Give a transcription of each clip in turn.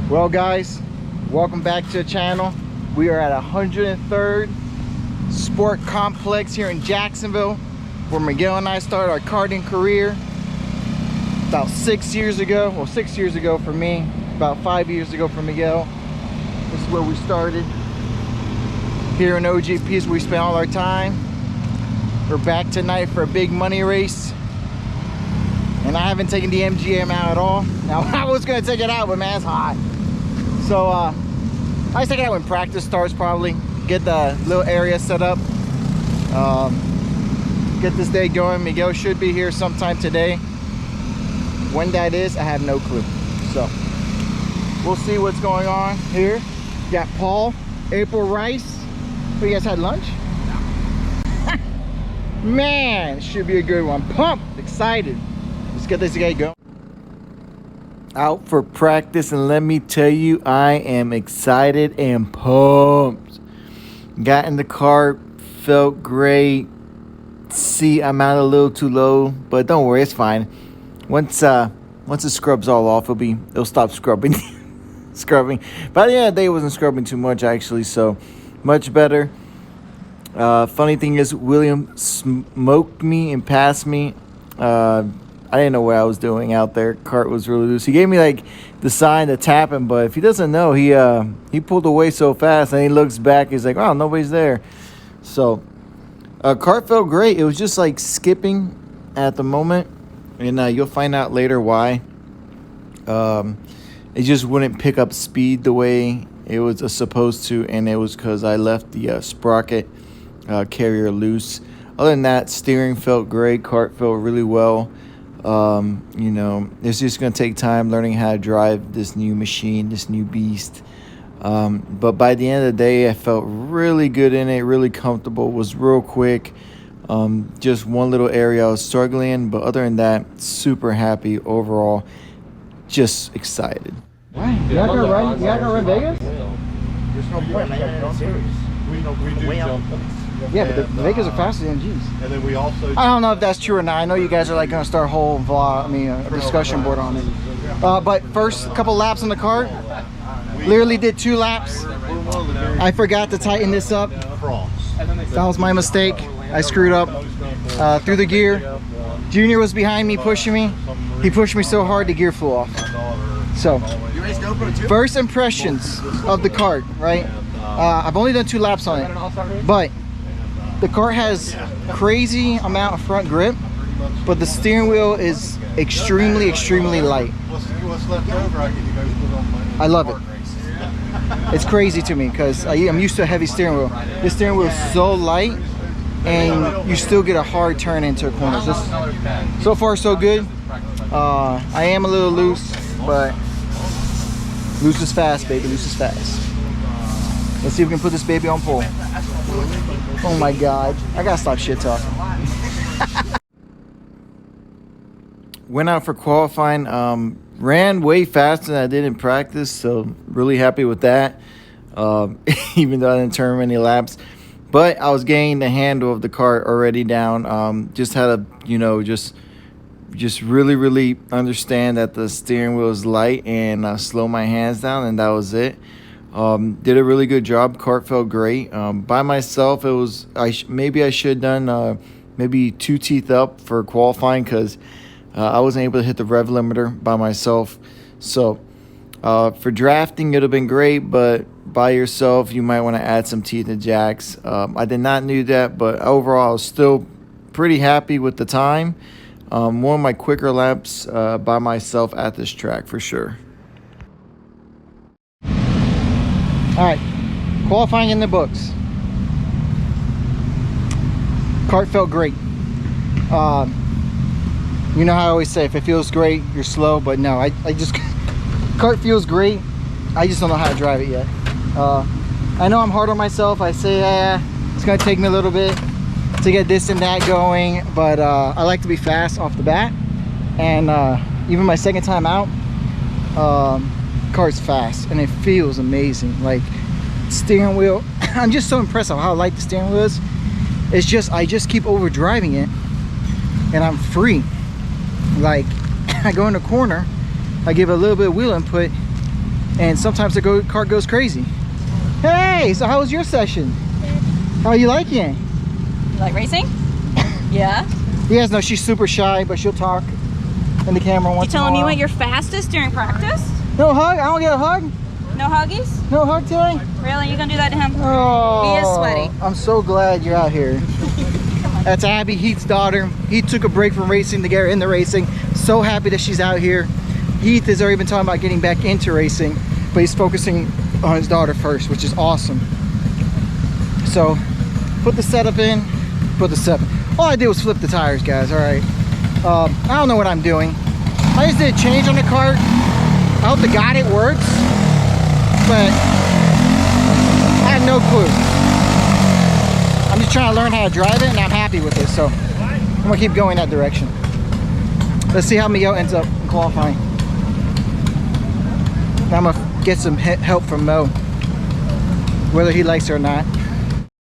Well guys, welcome back to the channel. We are at 103rd Sport Complex here in Jacksonville, where Miguel and I started our karting career about 6 years ago. Well, 6 years ago for me, about 5 years ago for Miguel. This is where we started. Here in OGP is where we spent all our time. We're back tonight for a big money race. And I haven't taken the MGM out at all. Now I was gonna take it out, but man, it's hot. So I take it out when practice starts probably. Get the little area set up. Get this day going. Miguel should be here sometime today. When that is, I have no clue. So we'll see what's going on here. Got Paul, April Rice. Oh, you guys had lunch? No. Man, should be a good one. Pumped, excited. Let's get this guy going. Out for practice, and let me tell you, I am excited and pumped. Got in the car, felt great. See, I'm out a little too low, but don't worry, it's fine. Once it scrubs all off, it'll stop scrubbing. Scrubbing. By the end of the day, it wasn't scrubbing too much actually, so much better. Funny thing is, William smoked me and passed me. I didn't know what I was doing out there. Cart was really loose. He gave me like the sign to tap him, but if he doesn't know, he pulled away so fast, and he looks back. He's like, "Oh, nobody's there." So cart felt great. It was just like skipping at the moment, and you'll find out later why. It just wouldn't pick up speed the way it was supposed to, and it was because I left the sprocket carrier loose. Other than that, steering felt great. Cart felt really well. You know, it's just going to take time learning how to drive this new machine, this new beast. But by the end of the day, I felt really good in it, really comfortable, was real quick. Just one little area I was struggling in, but other than that, super happy overall, just excited. Why? You're not going to run Vegas? There's no point, man. We do jump. Yeah, but the Vegas are faster than G's. And then we also... I don't know if that's true or not. I know you guys are like going to start a whole vlog, a discussion board on it. But first couple laps on the cart, literally did 2 laps. I forgot to tighten this up. That was my mistake. I screwed up through the gear. Junior was behind me pushing me. He pushed me so hard the gear flew off. So, first impressions of the cart, right? I've only done 2 laps on it, but the cart has crazy amount of front grip, but the steering wheel is extremely light. I love it. It's crazy to me because I'm used to a heavy steering wheel. This steering wheel is so light, and you still get a hard turn into a corner. So far so good. I am a little loose, but loose is fast, baby. Loose is fast. Let's see if we can put this baby on pole. Oh my God. I gotta stop shit talking. Went out for qualifying. Ran way faster than I did in practice, so really happy with that. Even though I didn't turn many laps. But I was getting the handle of the cart already down. Just had to, just really understand that the steering wheel is light and slow my hands down, and that was it. Did a really good job. Cart felt great. By myself, it was maybe I should have done maybe 2 teeth up for qualifying, because I wasn't able to hit the rev limiter by myself. So for drafting, it would have been great, but by yourself, you might want to add some teeth and jacks. I did not do that, but overall, I was still pretty happy with the time. One of my quicker laps by myself at this track for sure. All right, qualifying in the books. Cart felt great. You know how I always say, if it feels great, you're slow, but no, I just, cart feels great. I just don't know how to drive it yet. I know I'm hard on myself. I say, it's gonna take me a little bit to get this and that going, but I like to be fast off the bat. And even my second time out, car's fast and it feels amazing. Like, steering wheel, I'm just so impressed with how light the steering wheel is. It's just, I just keep over driving it and I'm free. Like, I go in the corner, I give it a little bit of wheel input, and sometimes the kart goes crazy. Hey, so how was your session? How are you liking it? You like racing? Yeah. You guys know she's super shy, but she'll talk in the camera once in a while. You telling me what you're fastest during practice? No hug? I don't get a hug? No huggies? No hug today? Really? You gonna do that to him? Oh, He is sweaty. I'm so glad you're out here. That's Abby, Heath's daughter. He took a break from racing to get her into racing. So happy that she's out here. Heath has already been talking about getting back into racing, but he's focusing on his daughter first, which is awesome. So, put the setup in, all I did was flip the tires, guys, all right? I don't know what I'm doing. I just did a change on the cart. I hope to God it works, but I have no clue. I'm just trying to learn how to drive it, and I'm happy with it, so I'm gonna keep going that direction. Let's see how Miguel ends up in qualifying. Now I'm gonna get some help from Mo, whether he likes it or not.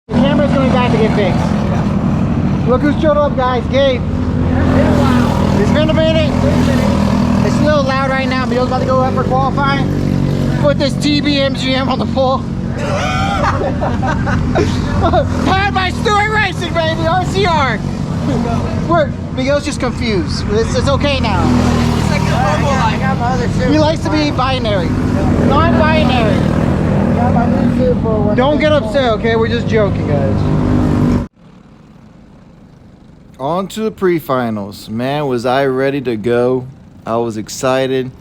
The camera's going back to get fixed. Look who showed up, guys. Gabe. It's been a minute. It's a little loud right now. Miguel's about to go up for qualifying. Put this TB MGM on the pole. Powered by Stewart Racing, baby. RCR. Miguel's just confused. It's okay now. It's like the purple light. I got my other suit. He likes to be binary. Non-binary. Don't get upset, okay? We're just joking, guys. On to the pre-finals. Man, was I ready to go. I was excited.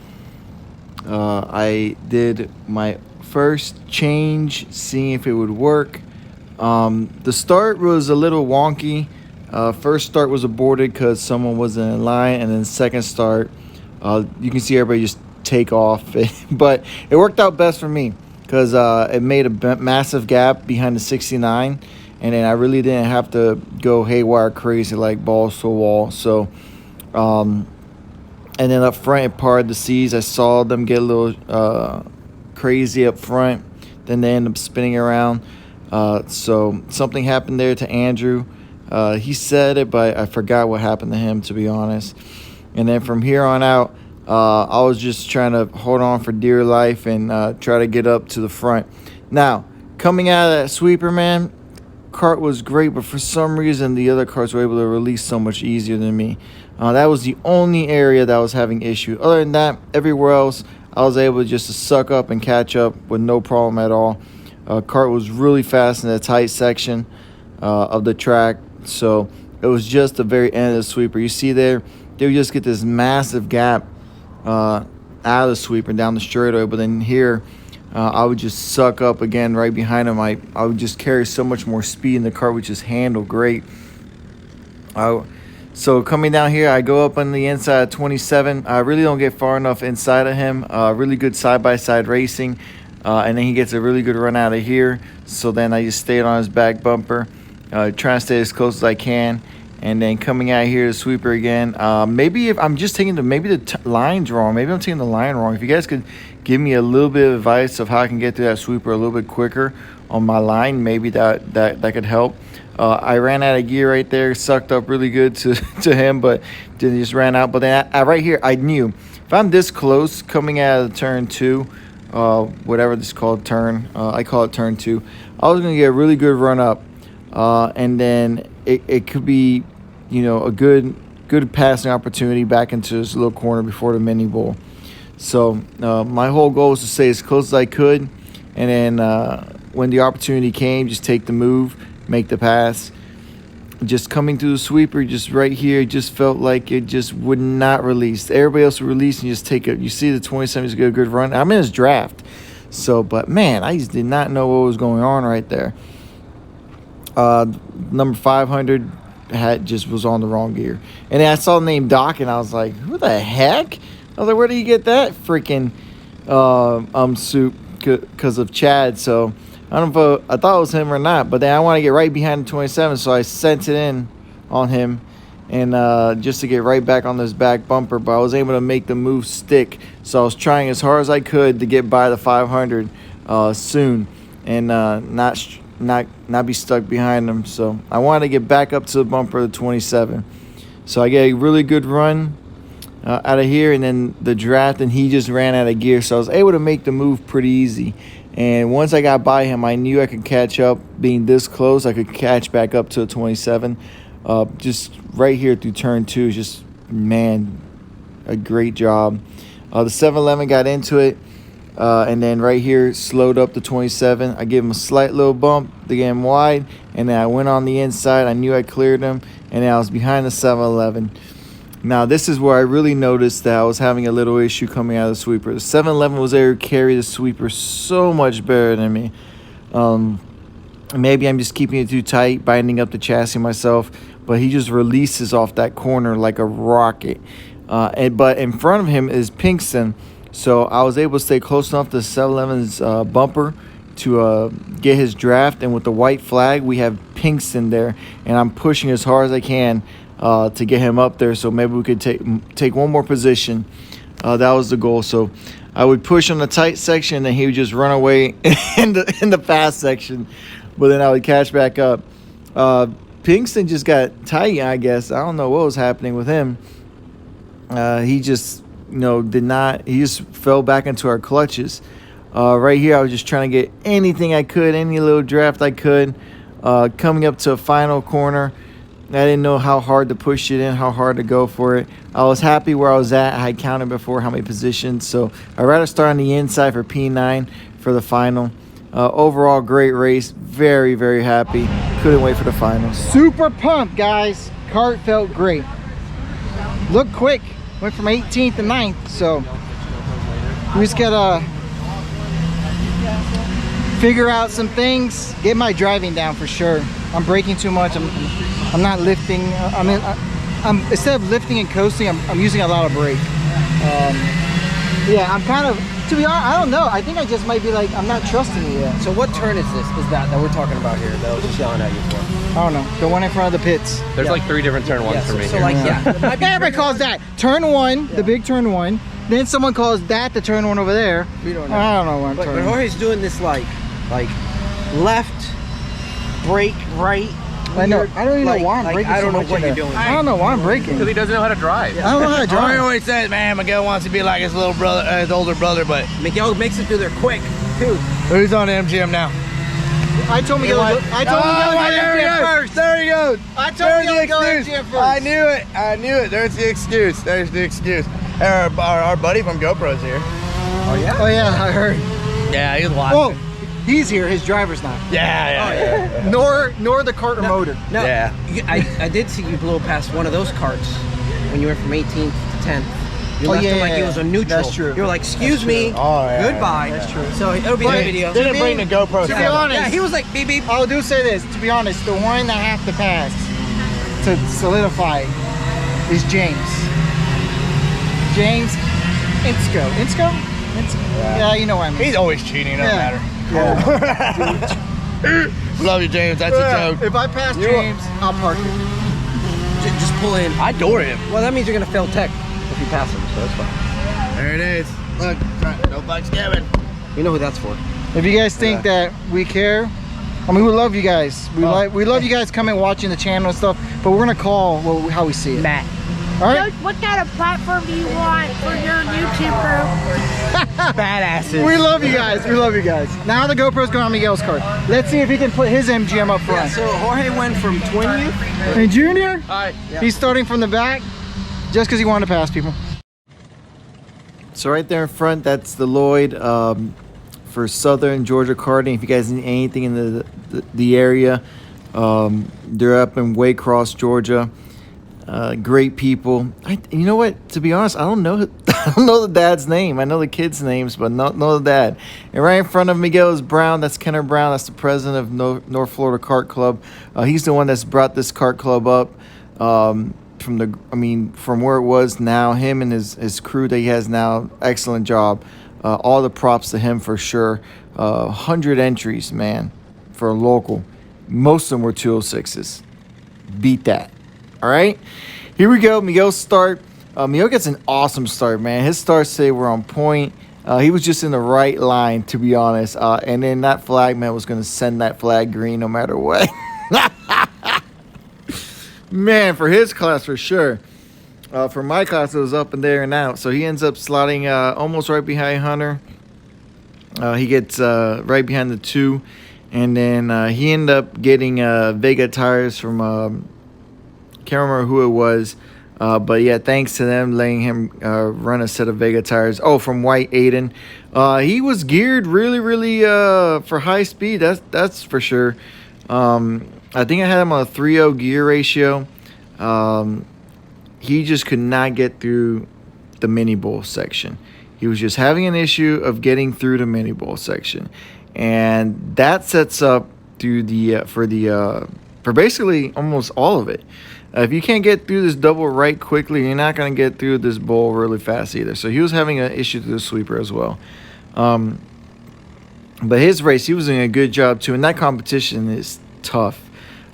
I did my first change, seeing if it would work. The start was a little wonky. First start was aborted because someone wasn't in line, and then second start, you can see everybody just take off. But it worked out best for me because it made a massive gap behind the 69, and then I really didn't have to go haywire crazy like balls to a wall. So, and then up front, it parted the seas. I saw them get a little crazy up front. Then they end up spinning around. So something happened there to Andrew. He said it, but I forgot what happened to him, to be honest. And then from here on out, I was just trying to hold on for dear life and try to get up to the front. Now, coming out of that sweeper, man, kart was great, but for some reason, the other karts were able to release so much easier than me. That was the only area that I was having issue. Other than that, everywhere else, I was able just to suck up and catch up with no problem at all. Kart was really fast in the tight section of the track, so it was just the very end of the sweeper. You see there, they would just get this massive gap out of the sweeper down the straightaway, but then here I would just suck up again right behind him. I would just carry so much more speed, and the car would just handle great. So coming down here, I go up on the inside of 27. I really don't get far enough inside of him. Really good side-by-side racing, and then he gets a really good run out of here. So then I just stayed on his back bumper, trying to stay as close as I can. And then coming out here to sweeper again. Maybe if I'm just taking the line's wrong. Maybe I'm taking the line wrong. If you guys could give me a little bit of advice of how I can get through that sweeper a little bit quicker on my line, maybe that could help. I ran out of gear right there, sucked up really good to him, but then just ran out. But then right here, I knew if I'm this close coming out of turn 2, whatever this is called, turn, I call it turn 2, I was going to get a really good run up. And then it could be, a good passing opportunity back into this little corner before the mini bowl. So my whole goal was to stay as close as I could, and then when the opportunity came, just take the move, make the pass. Just coming through the sweeper, just right here, just felt like it just would not release. Everybody else would release and just take it. You see the 27 is a good run. I'm in his draft. So, but man, I just did not know what was going on right there. Number 500 just was on the wrong gear, and then I saw the name Doc, and I was like, "Who the heck?" I was like, "Where do you get that freaking suit?" Because of Chad. So I don't know if I thought it was him or not, but then I want to get right behind the 27, so I sent it in on him, and just to get right back on this back bumper. But I was able to make the move stick, so I was trying as hard as I could to get by the 500 soon, and not be stuck behind them. So I wanted to get back up to the bumper of the 27. So I get a really good run. out of here, and then the draft, and he just ran out of gear. So I was able to make the move pretty easy. And once I got by him, I knew I could catch up. Being this close, I could catch back up to a 27. Just right here through turn 2, just, man, a great job. The 711 got into it, and then right here slowed up to 27. I gave him a slight little bump to get him wide, and then I went on the inside. I knew I cleared him, and then I was behind the 711. Now, this is where I really noticed that I was having a little issue coming out of the sweeper. The 711 was able to carry the sweeper so much better than me. Maybe I'm just keeping it too tight, binding up the chassis myself, but he just releases off that corner like a rocket. But in front of him is Pinkston, so I was able to stay close enough to 711's bumper to get his draft, and with the white flag, we have Pinkston there, and I'm pushing as hard as I can to get him up there, so maybe we could take one more position. That was the goal. So I would push on the tight section, and he would just run away in the fast section, but then I would catch back up. Pinkston just got tight, I guess. I don't know what was happening with him. He just, he just fell back into our clutches. Right here, I was just trying to get anything I could, any little draft I could. Coming up to a final corner, I didn't know how hard to push it in, how hard to go for it. I was happy where I was at. I had counted before how many positions, so I'd rather start on the inside for P9 for the final. Overall, great race. Very, very happy. Couldn't wait for the finals. Super pumped, guys. Kart felt great. Looked quick. Went from 18th to 9th, so we just gotta figure out some things, get my driving down for sure. I'm braking too much. I'm not lifting. I'm instead of lifting and coasting, I'm using a lot of brake. Yeah, I'm kind of, to be honest, I don't know. I think I just might be like, I'm not trusting you yet. So what turn is this? Is that we're talking about here that I was just yelling at you for? I don't know. The one in front of the pits. There's like 3 different turn ones for me. So like, Everybody calls that turn 1, the big turn 1. Then someone calls that the turn 1 over there. We don't know. I don't know what I'm But turning. Jorge's doing this like left, brake, right. I know. I don't even know why I'm braking. I don't so know much what in you're there. doing. I don't know why I'm braking. Because he doesn't know how to drive. I don't know how to drive. Jorge always says, man, Miguel wants to be like his little brother, his older brother, but Miguel makes it through there quick too. he's on MGM now. I told Miguel to go MGM first. There he goes. I told Miguel to go MGM first. I knew it. I knew it. There's the excuse. There's the excuse. Our buddy from GoPro's here. Oh yeah. Oh yeah, I heard. Yeah, he's watching. Oh, he's here. His driver's not. Yeah. Nor the cart or motor. No, Yeah. I did see you blow past one of those carts when you went from 18th to 10th. You left him like he was a neutral. That's true. You were like, excuse me, Oh, yeah, goodbye. That's true. So it'll be in the video. Didn't bring the GoPro. To be honest, Yeah, he was like, beep beep. I do say this. To be honest, the one I have to pass to solidify is James. James Insco. Yeah, you know what I mean. He's always cheating. Doesn't matter. Yeah. Love you, James. That's a joke. If I pass James, I'll park it. Just pull in. I adore him. Well, that means you're gonna fail tech if you pass him, so that's fine. There it is. Look, no bugs given. You know who that's for. If you guys think that we care, I mean, we love you guys. We love you guys coming watching the channel and stuff. But we're gonna call how we see it. Matt. All right. What kind of platform do you want for your YouTube group? Badasses. We love you guys. We love you guys. Now the GoPro's going on Miguel's cart. Let's see if he can put his MGM up Yeah, front. so Jorge went from 20th. And Junior, Hi. he's starting from the back just because he wanted to pass people. So right there in front, that's the Lloyd for Southern Georgia Karting. If you guys need anything in the area, they're up in Waycross, Georgia. Great people. You know what? To be honest, I don't know the dad's name. I know the kids' names, but not know the dad. And right in front of Miguel is Brown. That's Kenner Brown. That's the president of North Florida Kart Club. He's the one that's brought this kart club up from where it was now. Him and his crew that he has now, excellent job. All the props to him for sure. 100 entries, man, for a local. Most of them were 206s. Beat that. All right, here we go. Miguel's start. Miguel gets an awesome start, man. His starts today were on point. He was just in the right line, to be honest. And then that flag man was going to send that flag green no matter what. Man, for his class, for sure. For my class, it was up and there and out. So he ends up slotting almost right behind Hunter. He gets right behind the 2. And then he ended up getting Vega tires from, can't remember who it was. But yeah, thanks to them letting him run a set of Vega tires. Oh, from White Aiden. He was geared really for high speed. That's for sure. I think I had him on a 3.0 gear ratio. He just could not get through the mini bowl section. He was just having an issue of getting through the mini bowl section, and that sets up through the for basically almost all of it. If you can't get through this double right quickly, you're not going to get through this bowl really fast either. So he was having an issue through the sweeper as well. But his race, he was doing a good job too, and that competition is tough.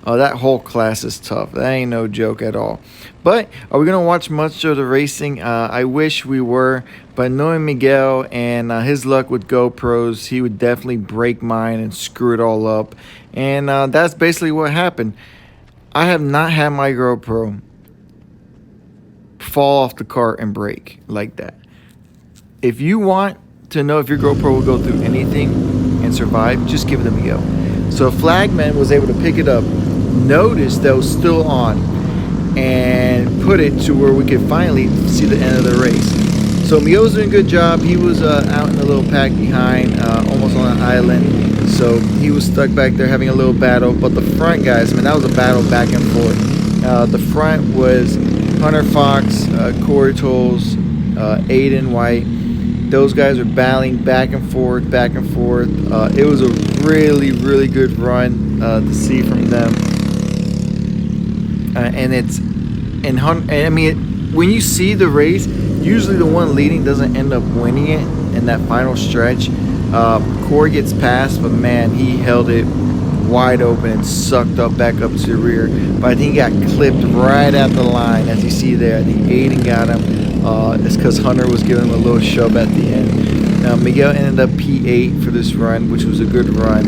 That whole class is tough. That ain't no joke at all. But are we going to watch much of the racing? I wish we were. But knowing Miguel and his luck with GoPros, he would definitely break mine and screw it all up. And that's basically what happened. I have not had my GoPro fall off the cart and break like that. If you want to know if your GoPro will go through anything and survive, just give it to Miguel. So Flagman was able to pick it up, notice that it was still on, and put it to where we could finally see the end of the race. So Miguel was doing a good job. He was out in the little pack behind, almost on an island. So he was stuck back there having a little battle. But the front guys, man, that was a battle back and forth. The front was Hunter Fox, Corey Tolles, Aiden White. Those guys were battling back and forth, back and forth. It was a really good run to see from them. I mean, when you see the race, usually the one leading doesn't end up winning it in that final stretch. Corey gets past, but man, he held it wide open and sucked up back up to the rear. But I think he got clipped right at the line, as you see there. I think Aiden got him. It's because Hunter was giving him a little shove at the end. Miguel ended up P8 for this run, which was a good run.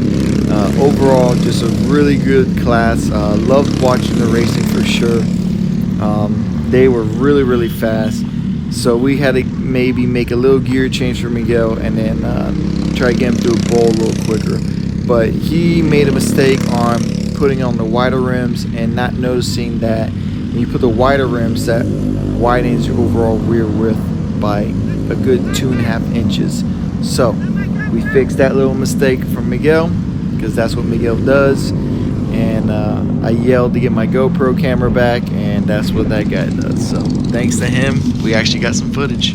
Overall, just a really good class. Loved watching the racing for sure. They were really fast. So we had to maybe make a little gear change for Miguel and then try to get him through a bowl a little quicker. But he made a mistake on putting on the wider rims and not noticing that when you put the wider rims, that widens your overall rear width by a good 2.5 inches. So we fixed that little mistake from Miguel, because that's what Miguel does. And I yelled to get my GoPro camera back, and that's what that guy does. So thanks to him, we actually got some footage.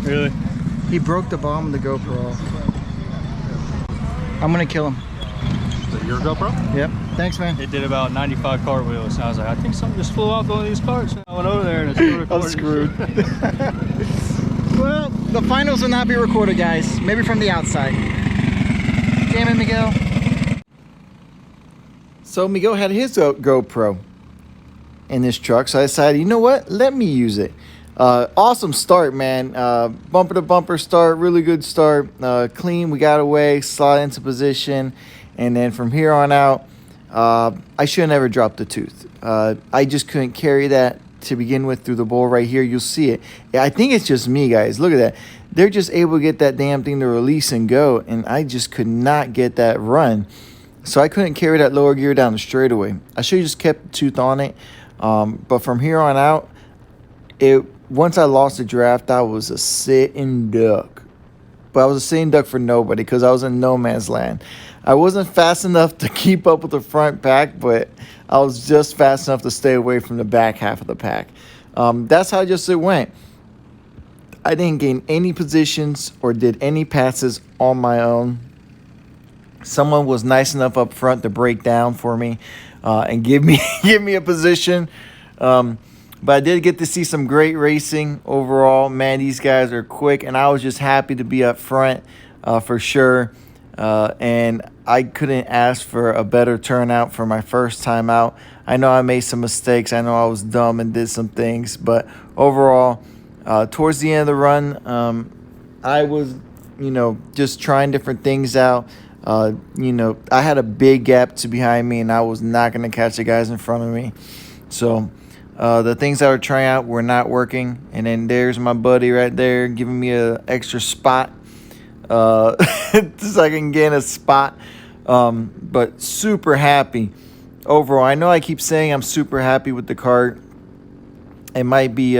Really? He broke the bottom of the GoPro off. I'm gonna kill him. Is that your GoPro? Yep. Thanks, man. It did about 95 cartwheels, and I was like, I think something just flew off one of these carts. And I went over there and it's recorded. I'm screwed. Well, the finals will not be recorded, guys. Maybe from the outside. Damn it, Miguel. So Miguel had his GoPro in this truck, so I decided, you know what? Let me use it. Awesome start, man. Bumper to bumper start, really good start. Clean, we got away, slide into position, and then from here on out, I should have never dropped the tooth. I just couldn't carry that to begin with through the bowl right here. You'll see it. I think it's just me, guys. Look at that. They're just able to get that damn thing to release and go, and I just could not get that run. So I couldn't carry that lower gear down the straightaway. I should have just kept the tooth on it. But from here on out, once I lost the draft, I was a sitting duck. But I was a sitting duck for nobody because I was in no man's land. I wasn't fast enough to keep up with the front pack, but I was just fast enough to stay away from the back half of the pack. That's how just it went. I didn't gain any positions or did any passes on my own. Someone was nice enough up front to break down for me and give me a position. But I did get to see some great racing overall. Man, these guys are quick, and I was just happy to be up front for sure. and I couldn't ask for a better turnout for my first time out. I know I made some mistakes. I know I was dumb and did some things, but overall, towards the end of the run, I was, just trying different things out. I had a big gap to behind me, and I was not going to catch the guys in front of me. So the things I were trying out were not working. And then there's my buddy right there giving me an extra spot so I can get a spot. But super happy overall. I know I keep saying I'm super happy with the kart. It might be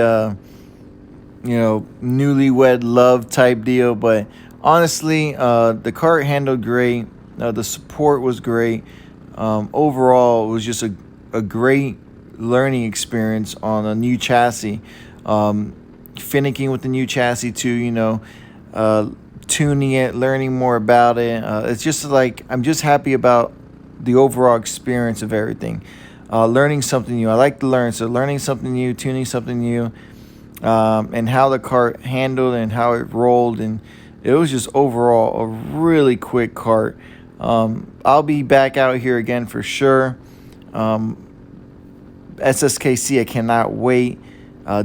newlywed love type deal, but honestly, the kart handled great. The support was great. Overall, it was just a great learning experience on a new chassis. Finicking with the new chassis too, tuning it, learning more about it. It's just like, I'm just happy about the overall experience of everything. Learning something new. I like to learn, so learning something new, tuning something new, and how the kart handled and how it rolled, and it was just overall a really quick kart. I'll be back out here again for sure. SSKC, I cannot wait.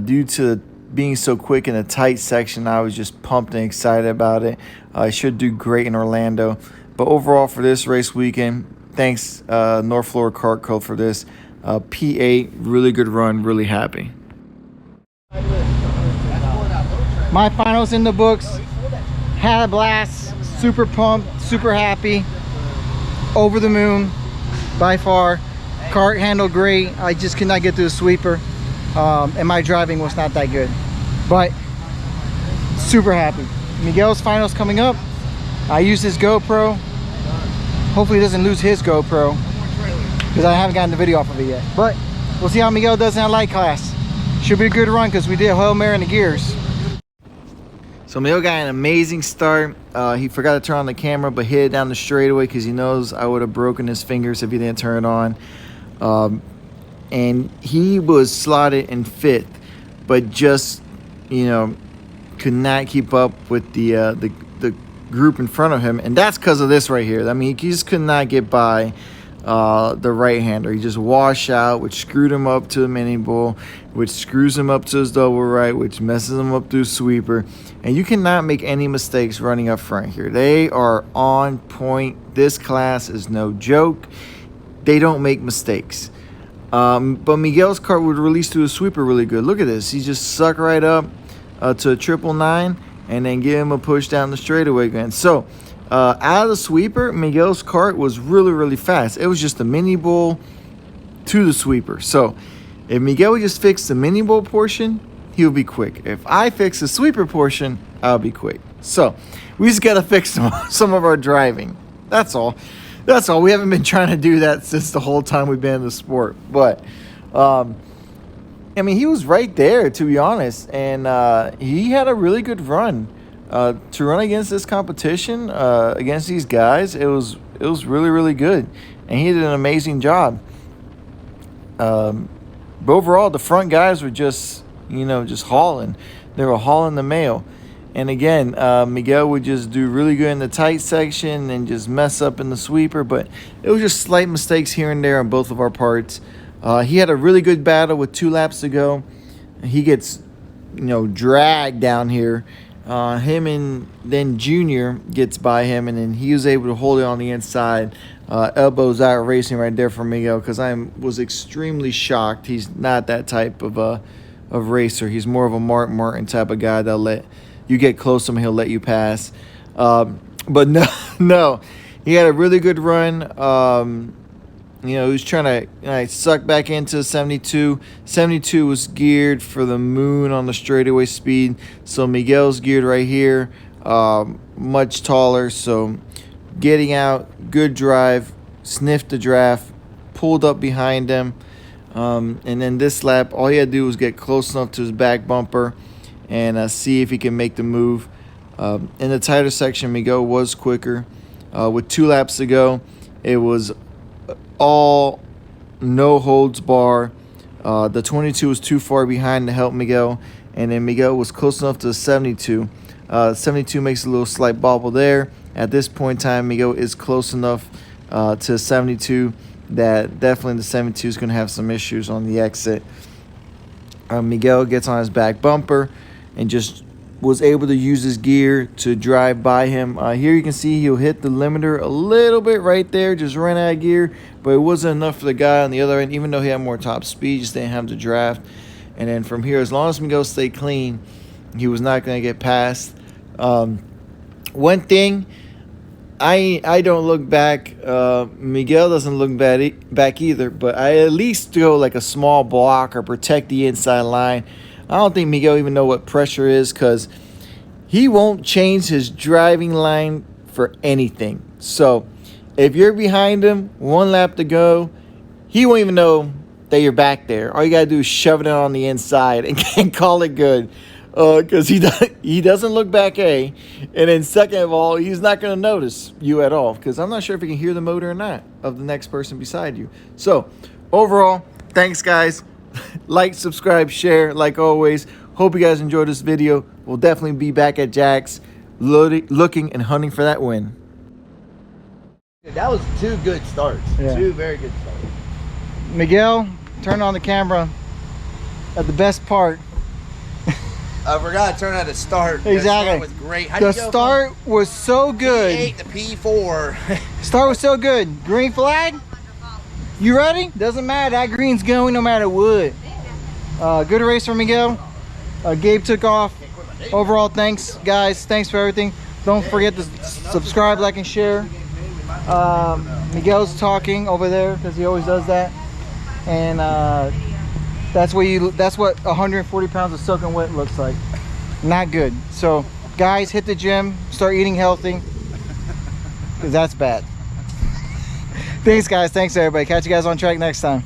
Due to being so quick in a tight section, I was just pumped and excited about it. I should do great in Orlando. But overall, for this race weekend, thanks North Florida Kart Co. for this. P8, really good run, really happy. My finals in the books. Had a blast, super pumped, super happy, over the moon by far. Kart handled great. I just could not get through the sweeper, and my driving was not that good, but super happy. Miguel's finals coming up. I use his GoPro. Hopefully he doesn't lose his GoPro, because I haven't gotten the video off of it yet, but we'll see how Miguel does in that light class. Should be a good run because we did Hail Mary in the gears. So Miguel got an amazing start. He forgot to turn on the camera, but hit it down the straightaway because he knows I would have broken his fingers if he didn't turn it on. And he was slotted in 5th, but just, could not keep up with the group in front of him. And that's because of this right here. I mean, he just could not get by the right-hander. He just washed out, which screwed him up to the mini bull, which screws him up to his double right, which messes him up through sweeper. And you cannot make any mistakes running up front here. They are on point. This class is no joke. They don't make mistakes. But Miguel's kart would release through the sweeper really good. Look at this. He just sucked right up to a 999 and then give him a push down the straightaway again. So out of the sweeper, Miguel's kart was really, really fast. It was just the mini bull to the sweeper. So if Miguel would just fix the mini bull portion, he'll be quick. If I fix the sweeper portion, I'll be quick. So we just got to fix some of our driving. That's all. That's all. We haven't been trying to do that since the whole time we've been in the sport. But, he was right there, to be honest. And he had a really good run. To run against this competition, against these guys, it was really, really good. And he did an amazing job. But overall, the front guys were just hauling. They were hauling the mail. And again, Miguel would just do really good in the tight section and just mess up in the sweeper. But it was just slight mistakes here and there on both of our parts. He had a really good battle with 2 laps to go. He gets, dragged down here. Him and then Junior gets by him, and then he was able to hold it on the inside. Elbows out racing right there for Miguel, because I was extremely shocked. He's not that type of racer. He's more of a Mark Martin type of guy that'll let you get close to him, he'll let you pass. But no, he had a really good run. He was trying to suck back into 72. 72 was geared for the moon on the straightaway speed. So Miguel's geared right here, much taller. So getting out, good drive, sniffed the draft, pulled up behind him. And then this lap, all he had to do was get close enough to his back bumper and see if he can make the move. In the tighter section, Miguel was quicker. With 2 laps to go, it was all no holds bar. The 22 was too far behind to help Miguel, and then Miguel was close enough to the 72. 72 makes a little slight bobble there. at this point in time, Miguel is close enough to 72 that definitely the 72 is going to have some issues on the exit. Miguel gets on his back bumper and just was able to use his gear to drive by him. Here you can see he'll hit the limiter a little bit right there, just ran out of gear, but it wasn't enough for the guy on the other end. Even though he had more top speed, just didn't have the draft. And then from here, as long as Miguel stayed clean, he was not going to get past. One thing, I don't look back. Miguel doesn't look back either, but I at least throw like a small block or protect the inside line. I don't think Miguel even know what pressure is, because he won't change his driving line for anything. So if you're behind him, 1 lap to go, he won't even know that you're back there. All you gotta do is shove it on the inside and call it good. Because he doesn't look back, A, and then second of all, he's not going to notice you at all, because I'm not sure if he can hear the motor or not of the next person beside you. So overall, thanks guys. Like, subscribe, share, like always. Hope you guys enjoyed this video. We'll definitely be back at Jack's looking and hunting for that win. That was 2 good starts. Yeah. 2 very good starts. Miguel, turn on the camera at the best part. I forgot to turn out the start. Exactly. The start was great. The start was so good. P8 to P4. Start was so good. Green flag. You ready? Doesn't matter. That green's going no matter what. Good race for Miguel. Gabe took off. Overall, thanks guys. Thanks for everything. Don't forget to subscribe, like, and share. Miguel's talking over there because he always does that. And that's what 140 pounds of soaking wet looks like. Not good. So guys, hit the gym, start eating healthy, because that's bad. Thanks guys. Thanks everybody. Catch you guys on track next time.